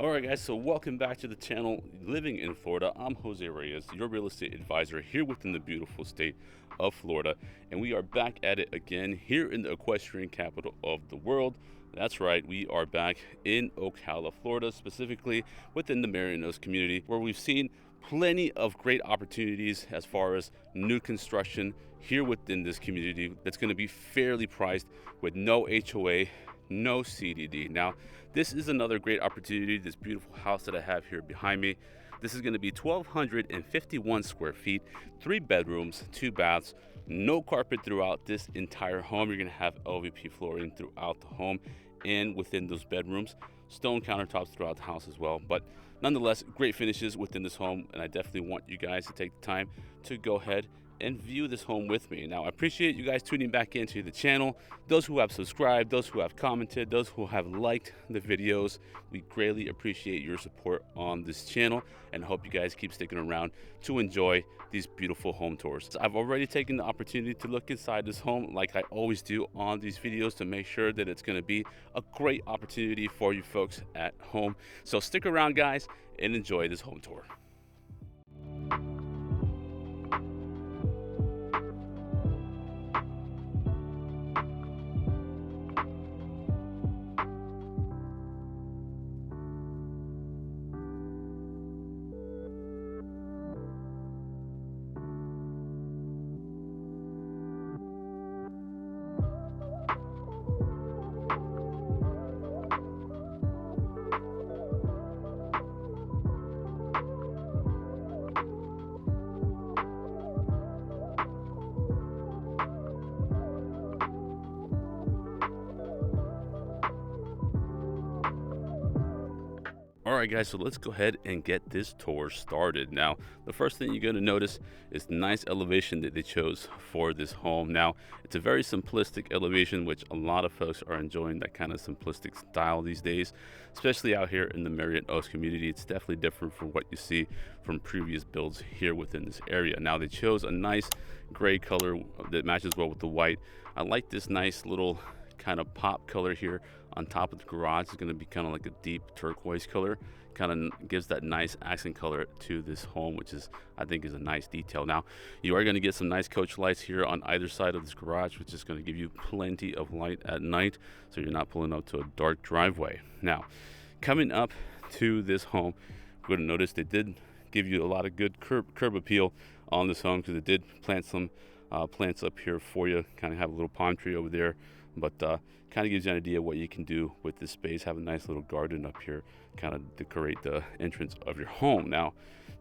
All right, guys, so welcome back to the channel Living in Florida. I'm Jose Reyes, your real estate advisor here within the beautiful state of Florida. And we are back at it again here in the equestrian capital of the world. That's right, we are back in Ocala, Florida, specifically within the Marion Oaks community, where we've seen plenty of great opportunities as far as new construction here within this community that's going to be fairly priced with no HOA, no CDD. Now, this is another great opportunity, this beautiful house that I have here behind me. This is going to be 1,251 square feet, 3 bedrooms, 2 baths, no carpet throughout this entire home. You're going to have LVP flooring throughout the home and within those bedrooms, stone countertops throughout the house as well. But nonetheless, great finishes within this home, and I definitely want you guys to take the time to go ahead and view this home with me. Now, I appreciate you guys tuning back into the channel. Those who have subscribed, those who have commented, those who have liked the videos, we greatly appreciate your support on this channel, and hope you guys keep sticking around to enjoy these beautiful home tours. I've already taken the opportunity to look inside this home like I always do on these videos to make sure that it's going to be a great opportunity for you folks at home. So stick around, guys, and enjoy this home tour. All right, guys, so let's go ahead and get this tour started. Now, the first thing you're going to notice is the nice elevation that they chose for this home. Now, it's a very simplistic elevation, which a lot of folks are enjoying that kind of simplistic style these days, especially out here in the Marion Oaks community. It's definitely different from what you see from previous builds here within this area. Now, they chose a nice gray color that matches well with the white. I like this nice little kind of pop color here on top of the garage. Is going to be kind of like a deep turquoise color, kind of gives that nice accent color to this home, which is, I think, is a nice detail. Now, you are going to get some nice coach lights here on either side of this garage, which is going to give you plenty of light at night, so you're not pulling up to a dark driveway. Now, coming up to this home, we're going to notice they did give you a lot of good curb appeal on this home, because it did plant some plants up here for you. Kind of have a little palm tree over there, but kind of gives you an idea what you can do with this space. Have a nice little garden up here, kind of decorate the entrance of your home. Now,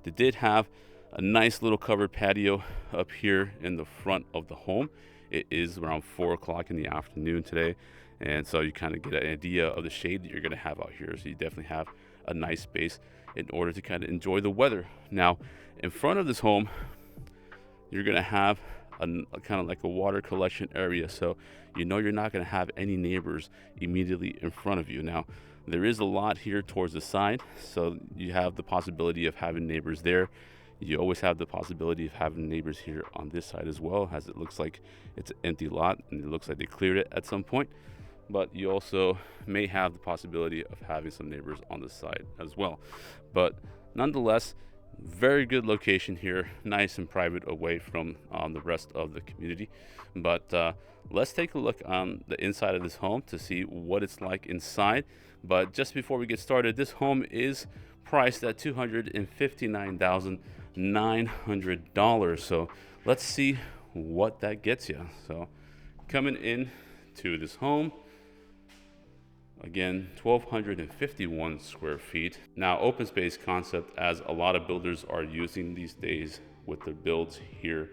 they did have a nice little covered patio up here in the front of the home. It is around 4 o'clock in the afternoon today, and so you kind of get an idea of the shade that you're going to have out here. So you definitely have a nice space in order to kind of enjoy the weather. Now, in front of this home, you're going to have a kind of like a water collection area, so you know you're not going to have any neighbors immediately in front of you. Now, there is a lot here towards the side, so you have the possibility of having neighbors there. You always have the possibility of having neighbors here on this side as well, as it looks like it's an empty lot and it looks like they cleared it at some point. But you also may have the possibility of having some neighbors on the side as well. But nonetheless, very good location here, nice and private away from the rest of the community. But let's take a look on the inside of this home to see what it's like inside. But just before we get started, this home is priced at $259,900. So let's see what that gets you. So coming in to this home, again, 1,251 square feet. Now, open space concept, as a lot of builders are using these days with their builds here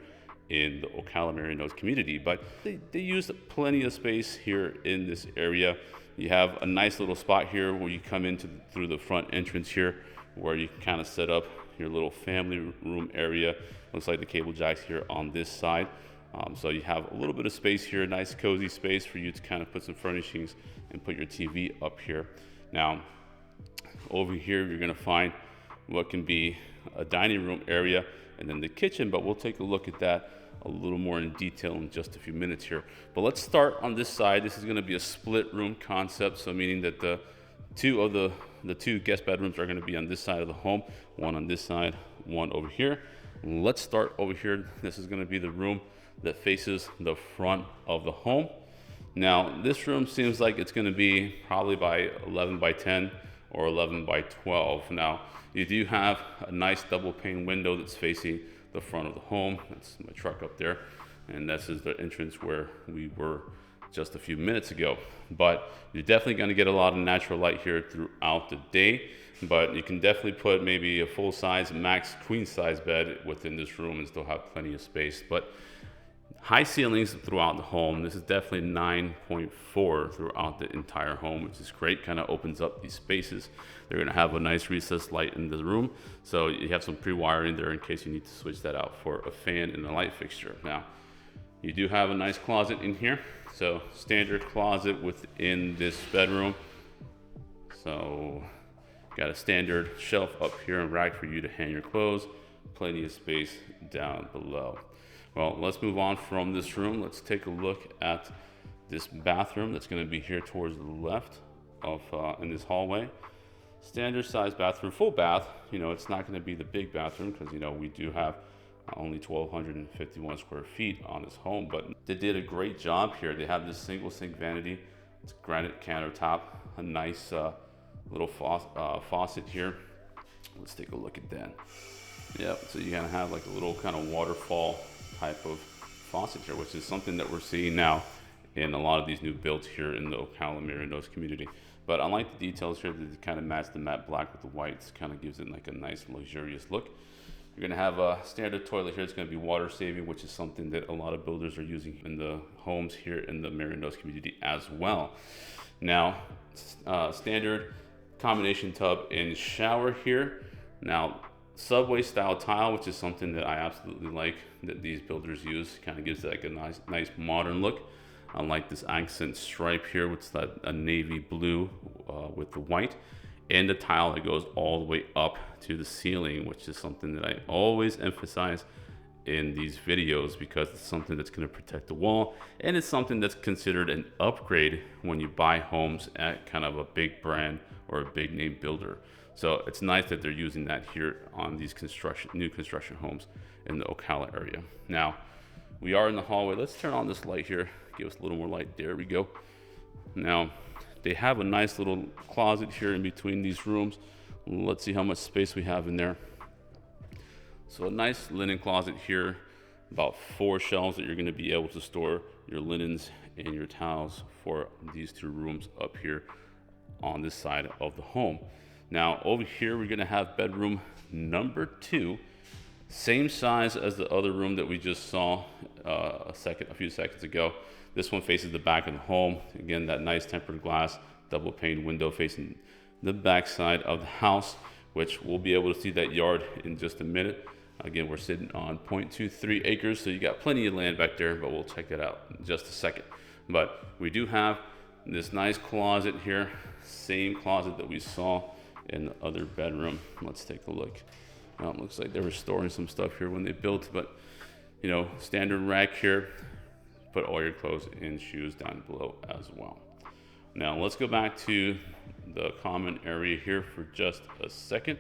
in the Ocala Marion Oaks community, but they use plenty of space here in this area. You have a nice little spot here where you come into through the front entrance here, where you can kind of set up your little family room area. Looks like the cable jacks here on this side. So you have a little bit of space here, nice cozy space for you to kind of put some furnishings and put your TV up here. Now, over here, you're going to find what can be a dining room area and then the kitchen, but we'll take a look at that a little more in detail in just a few minutes here. But let's start on this side. This is going to be a split room concept, so meaning that the The two guest bedrooms are going to be on this side of the home, one on this side, one over here. Let's start over here. This is going to be the room that faces the front of the home. Now, this room seems like it's going to be probably by 11 by 10 or 11 by 12. Now, you do have a nice double pane window that's facing the front of the home. That's my truck up there. And this is the entrance where we were just a few minutes ago. But you're definitely going to get a lot of natural light here throughout the day. But you can definitely put maybe a full-size max queen-size bed within this room and still have plenty of space. But high ceilings throughout the home. This is definitely 9.4 throughout the entire home, which is great. Kind of opens up these spaces. They're going to have a nice recessed light in the room, so you have some pre-wiring there in case you need to switch that out for a fan and a light fixture. Now, you do have a nice closet in here, so standard closet within this bedroom. So got a standard shelf up here and rack for you to hang your clothes. Plenty of space down below. Well, let's move on from this room. Let's take a look at this bathroom that's going to be here towards the left of in this hallway. Standard size bathroom, full bath. You know, it's not going to be the big bathroom because, you know, we do have only 1,251 square feet on this home, but they did a great job here. They have this single sink vanity. It's granite countertop, a nice little faucet here. Let's take a look at that. Yep, so you're gonna have like a little kind of waterfall type of faucet here, which is something that we're seeing now in a lot of these new builds here in the Ocala Marion Oaks community. But I like the details here that it kind of match the matte black with the whites, kind of gives it like a nice luxurious look. You're gonna have a standard toilet here. It's gonna be water saving, which is something that a lot of builders are using in the homes here in the Marion Oaks community as well. Now, standard combination tub and shower here. Now, subway style tile, which is something that I absolutely like that these builders use. Kind of gives it like a nice modern look. I like this accent stripe here, which is that a navy blue with the white, and the tile that goes all the way up to the ceiling, which is something that I always emphasize in these videos because it's something that's going to protect the wall, and it's something that's considered an upgrade when you buy homes at kind of a big brand or a big name builder. So it's nice that they're using that here on these new construction homes in the Ocala area. Now, we are in the hallway. Let's turn on this light here. Give us a little more light. There we go. Now, they have a nice little closet here in between these rooms. Let's see how much space we have in there. So a nice linen closet here, about 4 shelves that you're going to be able to store your linens and your towels for these 2 rooms up here on this side of the home. Now over here we're going to have bedroom number 2, same size as the other room that we just saw a few seconds ago. This one faces the back of the home. Again, that nice tempered glass double pane window facing the back side of the house, which we'll be able to see that yard in just a minute. Again, we're sitting on 0.23 acres, so you got plenty of land back there, but we'll check it out in just a second. But we do have this nice closet here, same closet that we saw in the other bedroom. Let's take a look. It looks like they were storing some stuff here when they built, but you know, standard rack here. Put all your clothes and shoes down below as well. Now let's go back to the common area here for just a second.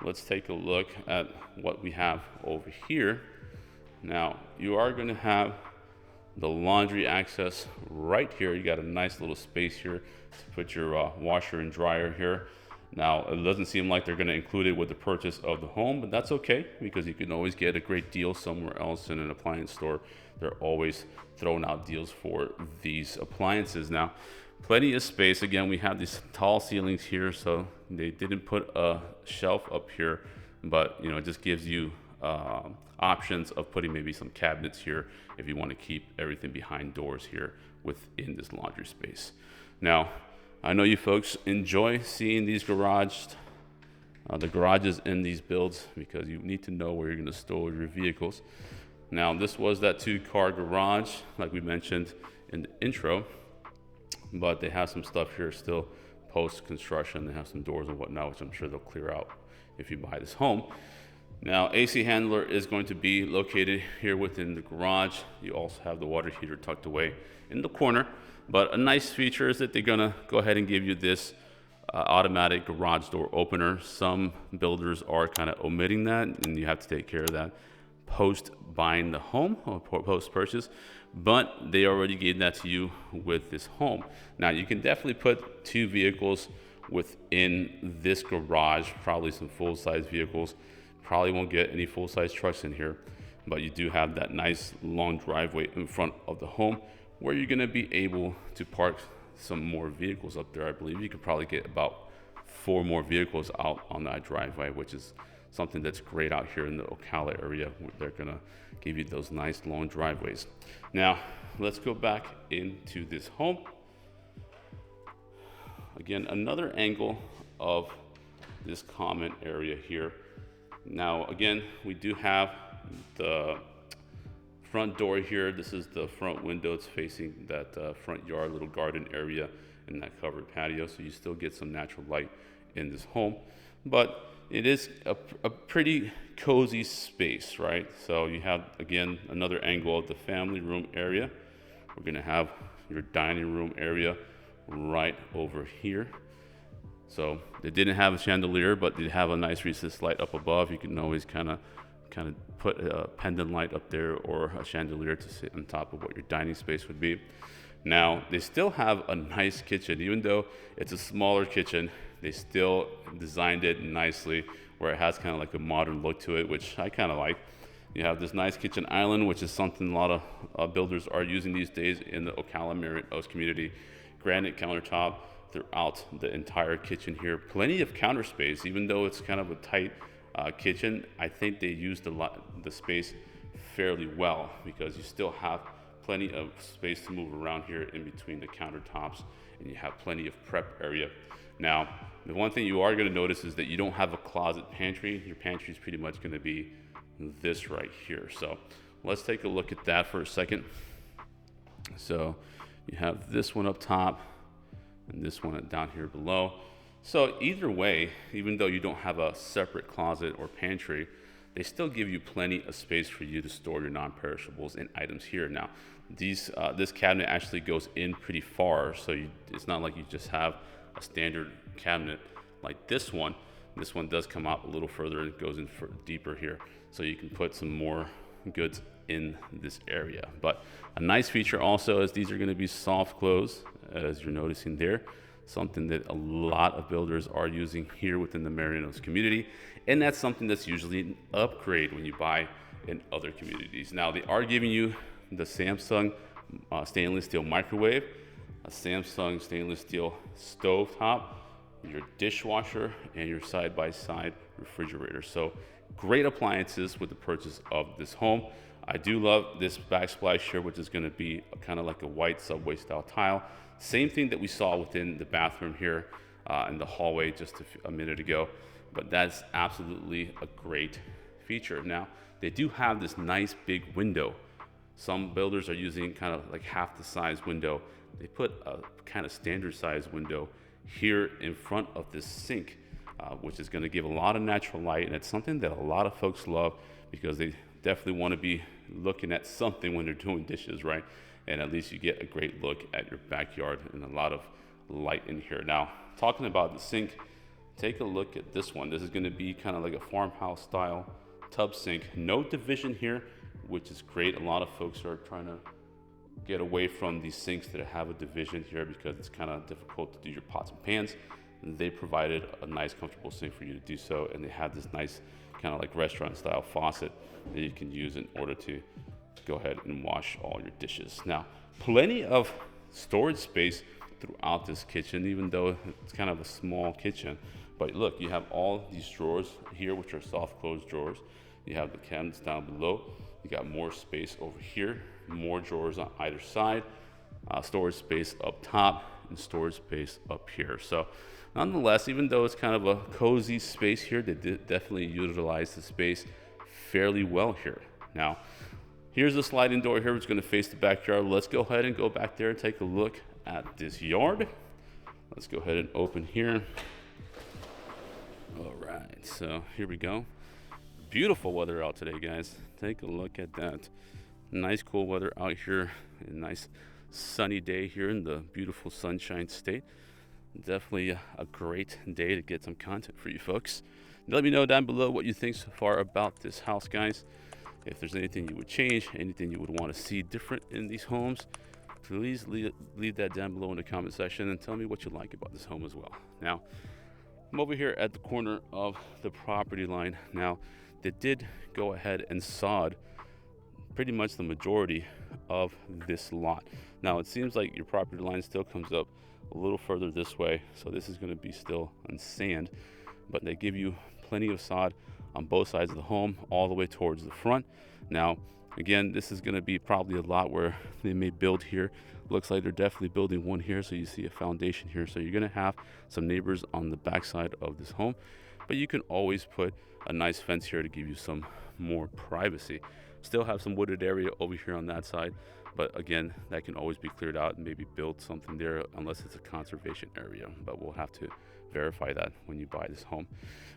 Let's take a look at what we have over here. Now you are going to have the laundry access right here. You got a nice little space here to put your washer and dryer here. Now, it doesn't seem like they're going to include it with the purchase of the home, but that's okay because you can always get a great deal somewhere else in an appliance store. They're always throwing out deals for these appliances. Now, plenty of space. Again, we have these tall ceilings here, so they didn't put a shelf up here, but you know, it just gives you options of putting maybe some cabinets here if you want to keep everything behind doors here within this laundry space. Now, I know you folks enjoy seeing these garages in these builds because you need to know where you're going to store your vehicles. Now, this was that 2-car garage, like we mentioned in the intro, but they have some stuff here still post-construction. They have some doors and whatnot, which I'm sure they'll clear out if you buy this home. Now, AC handler is going to be located here within the garage. You also have the water heater tucked away in the corner. But a nice feature is that they're gonna go ahead and give you this automatic garage door opener. Some builders are kind of omitting that, and you have to take care of that post buying the home or post purchase, but they already gave that to you with this home. Now you can definitely put 2 vehicles within this garage, probably some full-size vehicles. Probably won't get any full-size trucks in here, but you do have that nice long driveway in front of the home where you're going to be able to park some more vehicles up there. I believe you could probably get about 4 more vehicles out on that driveway, which is something that's great out here in the Ocala area, where they're going to give you those nice long driveways. Now let's go back into this home. Again, another angle of this common area here. Now again, we do have the front door here. This is the front window. It's facing that front yard, little garden area, and that covered patio, so you still get some natural light in this home. But it is a pretty cozy space, right? So you have, again, another angle of the family room area. We're gonna have your dining room area right over here. So they didn't have a chandelier, but they have a nice recessed light up above. You can always kind of put a pendant light up there or a chandelier to sit on top of what your dining space would be. Now they still have a nice kitchen. Even though it's a smaller kitchen, they still designed it nicely where it has kind of like a modern look to it, which I kind of like. You have this nice kitchen island, which is something a lot of builders are using these days in the Ocala Marion Oaks community. Granite countertop throughout the entire kitchen here. Plenty of counter space, even though it's kind of a tight kitchen. I think they used the space fairly well, because you still have plenty of space to move around here in between the countertops, and you have plenty of prep area. Now, the one thing you are going to notice is that you don't have a closet pantry. Your pantry is pretty much going to be this right here. So let's take a look at that for a second. So you have this one up top and this one down here below. So either way, even though you don't have a separate closet or pantry, they still give you plenty of space for you to store your non-perishables and items here. Now, this cabinet actually goes in pretty far, so it's not like you just have a standard cabinet like this one. This one does come out a little further and goes in deeper here, so you can put some more goods in this area. But a nice feature also is these are going to be soft close, as you're noticing there. Something that a lot of builders are using here within the Marion Oaks community, and that's something that's usually an upgrade when you buy in other communities. Now they are giving you the Samsung stainless steel microwave, a Samsung stainless steel stove top, your dishwasher, and your side-by-side refrigerator. So great appliances with the purchase of this home. I do love this backsplash here, which is going to be kind of like a white subway style tile. Same thing that we saw within the bathroom here in the hallway just a minute ago, but that's absolutely a great feature. Now, they do have this nice big window. Some builders are using kind of like half the size window. They put a kind of standard size window here in front of this sink, which is going to give a lot of natural light, and it's something that a lot of folks love because they definitely want to be looking at something when they're doing dishes, right? And at least you get a great look at your backyard and a lot of light in here. Now, talking about the sink, take a look at this one. This is going to be kind of like a farmhouse style tub sink. No division here, which is great. A lot of folks are trying to get away from these sinks that have a division here because it's kind of difficult to do your pots and pans. And they provided a nice, comfortable sink for you to do so, and they have this nice kind of like restaurant style faucet that you can use in order to go ahead and wash all your dishes. Now, plenty of storage space throughout this kitchen, even though it's kind of a small kitchen. But look, you have all these drawers here, which are soft close drawers. You have the cabinets down below. You got more space over here, more drawers on either side, storage space up top, and storage space up here. So nonetheless, even though it's kind of a cozy space here, they did definitely utilize the space fairly well here. Now, here's the sliding door here, which is going to face the backyard. Let's go ahead and go back there and take a look at this yard. Let's go ahead and open here. All right, so here we go. Beautiful weather out today, guys. Take a look at that. Nice cool weather out here. A nice sunny day here in the beautiful Sunshine State. definitely a great day to get some content for you folks. Let me know down below what you think so far about this house, guys. If there's anything you would change, anything you would want to see different in these homes, please leave that down below in the comment section and tell me what you like about this home as well. Now, I'm over here at the corner of the property line. Now, they did go ahead and sod pretty much the majority of this lot. Now, it seems like your property line still comes up a little further this way, so this is going to be still on sand, but they give you plenty of sod on both sides of the home all the way towards the front. Now, again, this is going to be probably a lot where they may build here. Looks like they're definitely building one here, so you see a foundation here, so you're going to have some neighbors on the backside of this home, but you can always put a nice fence here to give you some more privacy. Still have some wooded area over here on that side, but again, that can always be cleared out and maybe build something there unless it's a conservation area, but we'll have to verify that when you buy this home.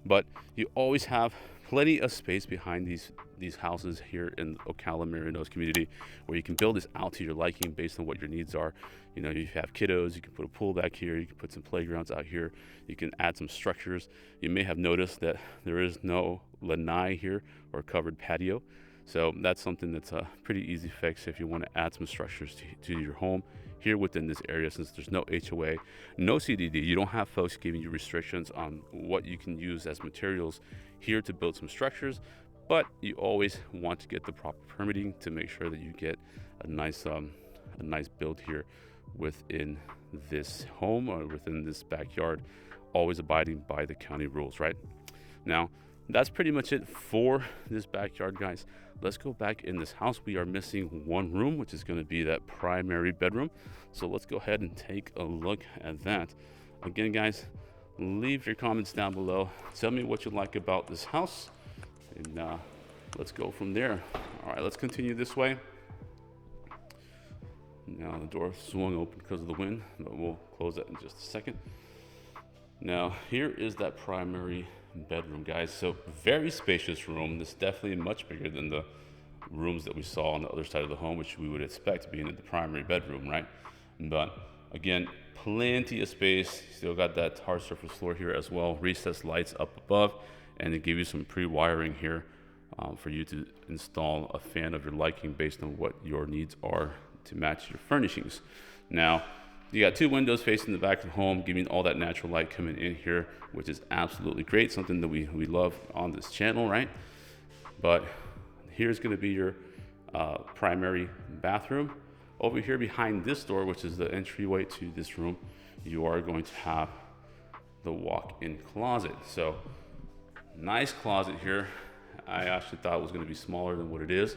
But you always have plenty of space behind these houses here in Ocala, Marion Oaks community, where you can build this out to your liking based on what your needs are. You know, you have kiddos, you can put a pool back here, you can put some playgrounds out here, you can add some structures. You may have noticed that there is no lanai here or covered patio. So that's something that's a pretty easy fix if you want to add some structures to your home here within this area. Since there's no HOA, no CDD, you don't have folks giving you restrictions on what you can use as materials here to build some structures, but you always want to get the proper permitting to make sure that you get a nice build here within this home or within this backyard, always abiding by the county rules, right? Now, that's pretty much it for this backyard, guys. Let's go back in this house. We are missing one room, which is going to be that primary bedroom. So let's go ahead and take a look at that. Again, guys, leave your comments down below. Tell me what you like about this house, and let's go from there. All right, let's continue this way. Now the door swung open because of the wind, but we'll close that in just a second. Now, here is that primary bedroom, guys. So very spacious room. This is definitely much bigger than the rooms that we saw on the other side of the home, which we would expect being in the primary bedroom, right? But again, plenty of space. Still got that hard surface floor here as well. Recessed lights up above, and they give you some pre-wiring here for you to install a fan of your liking based on what your needs are to match your furnishings. Now, you got two windows facing the back of the home, giving all that natural light coming in here, which is absolutely great, something that we love on this channel, right? But here's going to be your primary bathroom. Over here behind this door, which is the entryway to this room, you are going to have the walk-in closet. So nice closet here. I actually thought it was going to be smaller than what it is,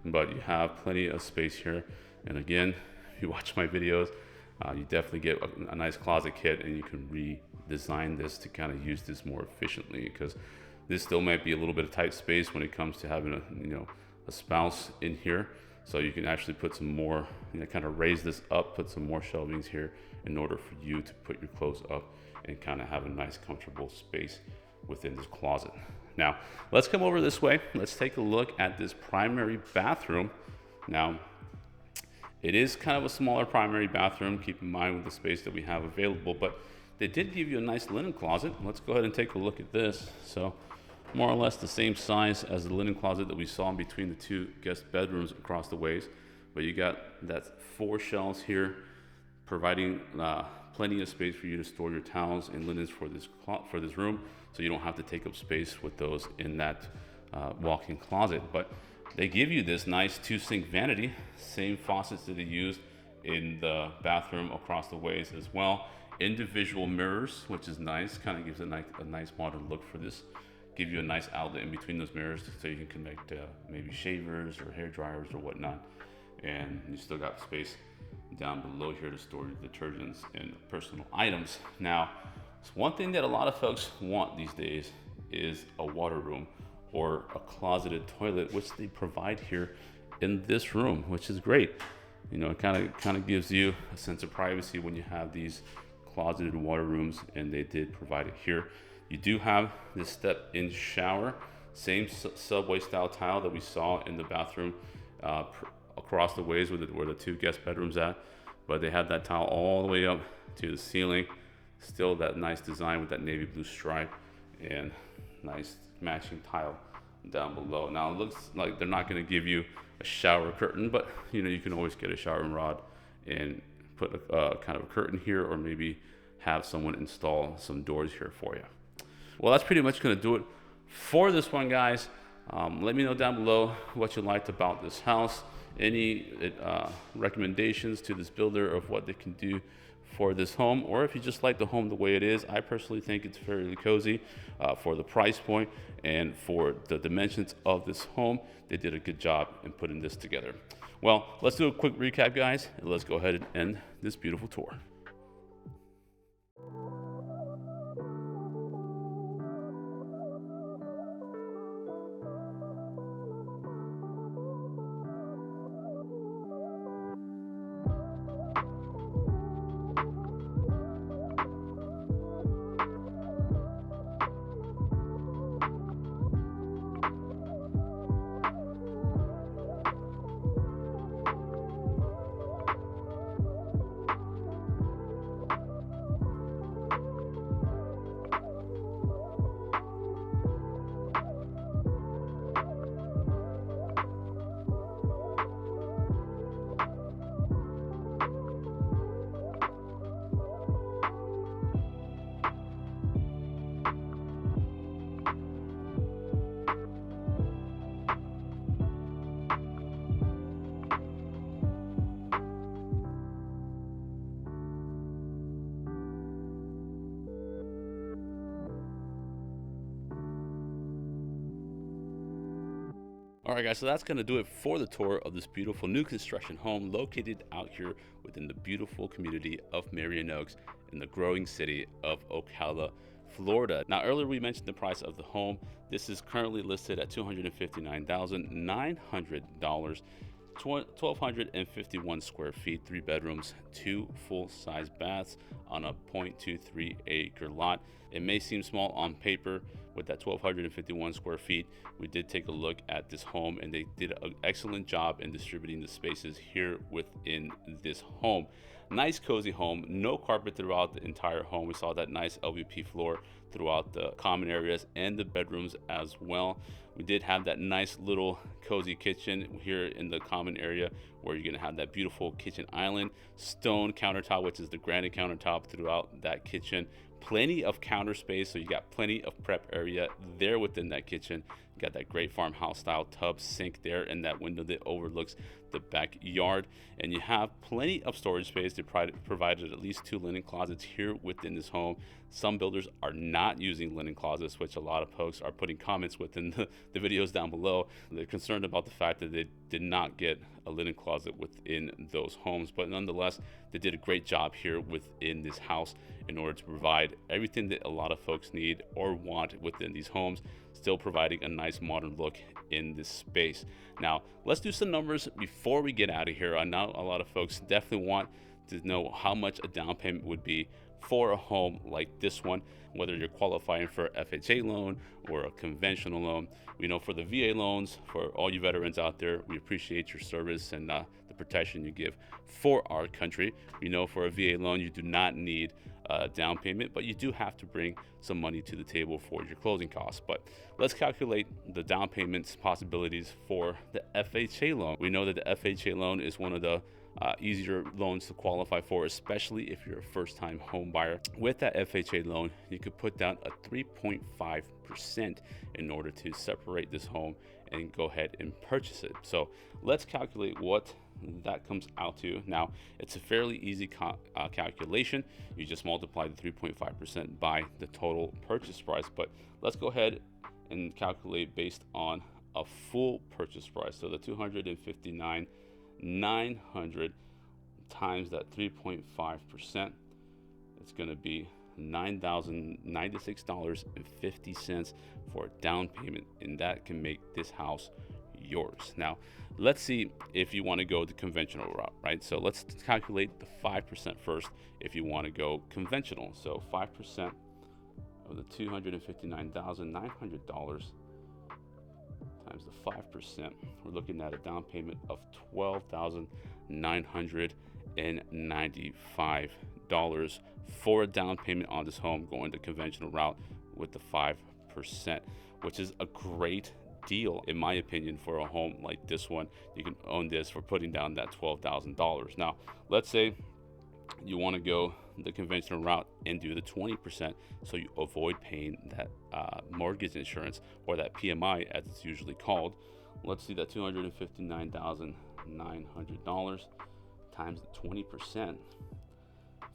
but you have plenty of space here. And again, if you watch my videos, you definitely get a nice closet kit, and you can redesign this to kind of use this more efficiently, because this still might be a little bit of tight space when it comes to having a spouse in here. So you can actually put some more, kind of raise this up, put some more shelvings here in order for you to put your clothes up and kind of have a nice comfortable space within this closet. Now, let's come over this way. Let's take a look at this primary bathroom. Now, it is kind of a smaller primary bathroom. Keep in mind with the space that we have available, but they did give you a nice linen closet. Let's go ahead and take a look at this. So more or less the same size as the linen closet that we saw in between the two guest bedrooms across the ways, but you got that 4 shelves here, providing plenty of space for you to store your towels and linens for this room, so you don't have to take up space with those in that walk-in closet. But they give you this nice 2-sink vanity, same faucets that they used in the bathroom across the ways as well. Individual mirrors, which is nice, kind of gives a nice modern look for this. Give you a nice outlet in between those mirrors, so you can connect maybe shavers or hair dryers or whatnot. And you still got space down below here to store your detergents and personal items. Now, one thing that a lot of folks want these days is a water room or a closeted toilet, which they provide here in this room, which is great. It kind of gives you a sense of privacy when you have these closeted water rooms, and they did provide it here. You do have this step-in shower, same subway style tile that we saw in the bathroom across the ways where the 2 guest bedrooms at, but they have that tile all the way up to the ceiling. Still that nice design with that navy blue stripe and nice matching tile down below. Now it looks like they're not going to give you a shower curtain, but you can always get a showering rod and put a kind of a curtain here, or maybe have someone install some doors here for you. Well, that's pretty much going to do it for this one, guys. Let me know down below what you liked about this house, any recommendations to this builder of what they can do for this home, or if you just like the home the way it is. I personally think it's fairly cozy for the price point and for the dimensions of this home. They did a good job in putting this together. Well, let's do a quick recap, guys, and let's go ahead and end this beautiful tour. All right, guys, so that's going to do it for the tour of this beautiful new construction home located out here within the beautiful community of Marion Oaks in the growing city of Ocala, Florida. Now, earlier we mentioned the price of the home. This is currently listed at $259,900. 1,251 square feet, 3 bedrooms, 2 full-size baths on a 0.23 acre lot. It may seem small on paper with that 1,251 square feet. We did take a look at this home, and they did an excellent job in distributing the spaces here within this home. Nice cozy home, no carpet throughout the entire home. We saw that nice LVP floor throughout the common areas and the bedrooms as well. We did have that nice little cozy kitchen here in the common area, where you're gonna have that beautiful kitchen island, stone countertop, which is the granite countertop throughout that kitchen. Plenty of counter space, so you got plenty of prep area there within that kitchen. You got that great farmhouse style tub sink there, and that window that overlooks the backyard. And you have plenty of storage space. They provided at least 2 linen closets here within this home. Some builders are not using linen closets, which a lot of folks are putting comments within the videos down below. They're concerned about the fact that they did not get a linen closet within those homes, but nonetheless, they did a great job here within this house in order to provide everything that a lot of folks need or want within these homes, still providing a nice modern look in this space. Now, let's do some numbers before we get out of here. I know a lot of folks definitely want to know how much a down payment would be for a home like this one, whether you're qualifying for a FHA loan or a conventional loan. We know for the VA loans, for all you veterans out there, we appreciate your service and the protection you give for our country. We know for a VA loan, you do not need a down payment, but you do have to bring some money to the table for your closing costs. But let's calculate the down payments possibilities for the FHA loan. We know that the FHA loan is one of the easier loans to qualify for, especially if you're a first-time home buyer. With that FHA loan, you could put down a 3.5% in order to separate this home and go ahead and purchase it. So let's calculate what that comes out to. Now, it's a fairly easy calculation. You just multiply the 3.5% by the total purchase price. But let's go ahead and calculate based on a full purchase price. So the $259,900 times that 3.5%, it's going to be $9,096.50 for a down payment, and that can make this house yours. Now, let's see if you want to go the conventional route, right? So let's calculate the 5% first if you want to go conventional. So 5% of the $259,900 times the 5%, we're looking at a down payment of $12,995 for a down payment on this home, going the conventional route with the 5%, which is a great deal in my opinion for a home like this one. You can own this for putting down that $12,000. Now let's say you want to go the conventional route and do the 20%, so you avoid paying that mortgage insurance, or that PMI as it's usually called. Let's see, that $259,900 times the 20%,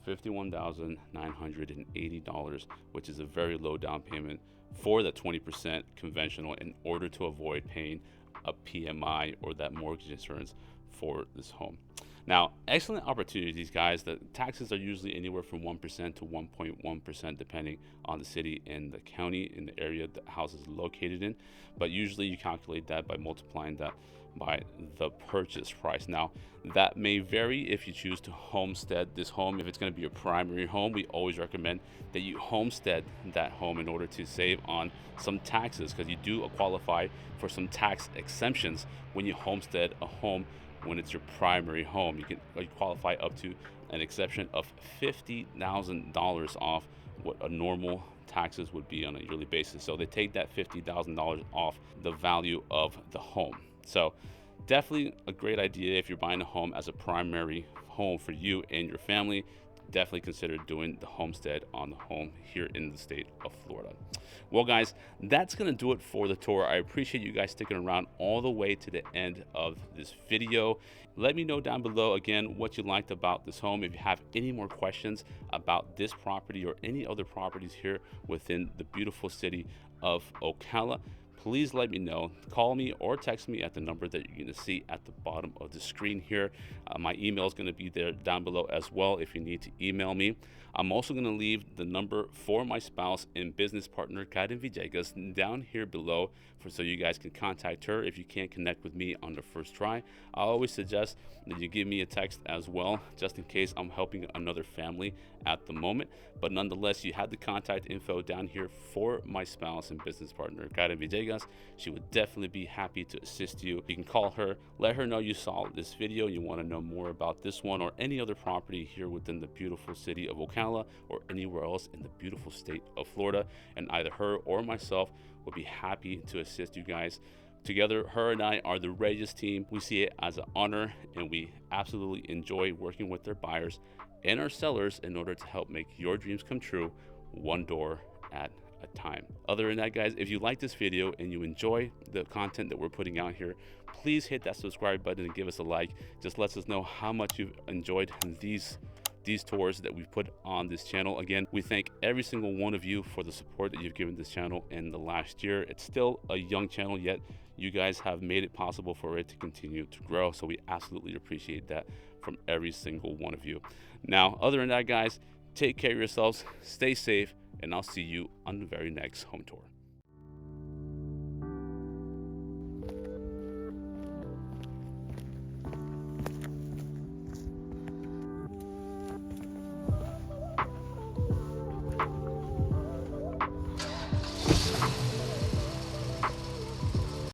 $51,980, which is a very low down payment for the 20% conventional, in order to avoid paying a PMI or that mortgage insurance for this home. Now, excellent opportunities, guys. The taxes are usually anywhere from 1% to 1.1%, depending on the city and the county in the area the house is located in. But usually you calculate that by multiplying that by the purchase price. Now, that may vary if you choose to homestead this home. If it's going to be your primary home, we always recommend that you homestead that home in order to save on some taxes, because you do qualify for some tax exemptions when you homestead a home. When it's your primary home, you qualify up to an exception of $50,000 off what a normal taxes would be on a yearly basis. So they take that $50,000 off the value of the home. So definitely a great idea if you're buying a home as a primary home for you and your family. Definitely consider doing the homestead on the home here in the state of Florida. Well, guys, that's going to do it for the tour. I appreciate you guys sticking around all the way to the end of this video. Let me know down below again what you liked about this home. If you have any more questions about this property or any other properties here within the beautiful city of Ocala, please let me know. Call me or text me at the number that you're going to see at the bottom of the screen here. My email is going to be there down below as well if you need to email me. I'm also going to leave the number for my spouse and business partner, Karen Villegas, down here below, so you guys can contact her if you can't connect with me on the first try. I always suggest that you give me a text as well, just in case I'm helping another family at the moment. But nonetheless, you have the contact info down here for my spouse and business partner, Karen Villegas. She would definitely be happy to assist you. You can call her, let her know you saw this video, you want to know more about this one or any other property here within the beautiful city of Ocala or anywhere else in the beautiful state of Florida, and either her or myself would be happy to assist you guys. Together, her and I are the Regis team. We see it as an honor, and we absolutely enjoy working with their buyers and our sellers in order to help make your dreams come true, one door at a time. Other than that, guys, if you like this video and you enjoy the content that we're putting out here, please hit that subscribe button and give us a like. Just lets us know how much you've enjoyed these tours that we've put on this channel. Again, we thank every single one of you for the support that you've given this channel in the last year. It's still a young channel, yet you guys have made it possible for it to continue to grow. So we absolutely appreciate that from every single one of you. Now, other than that, guys, take care of yourselves, stay safe, and I'll see you on the very next home tour.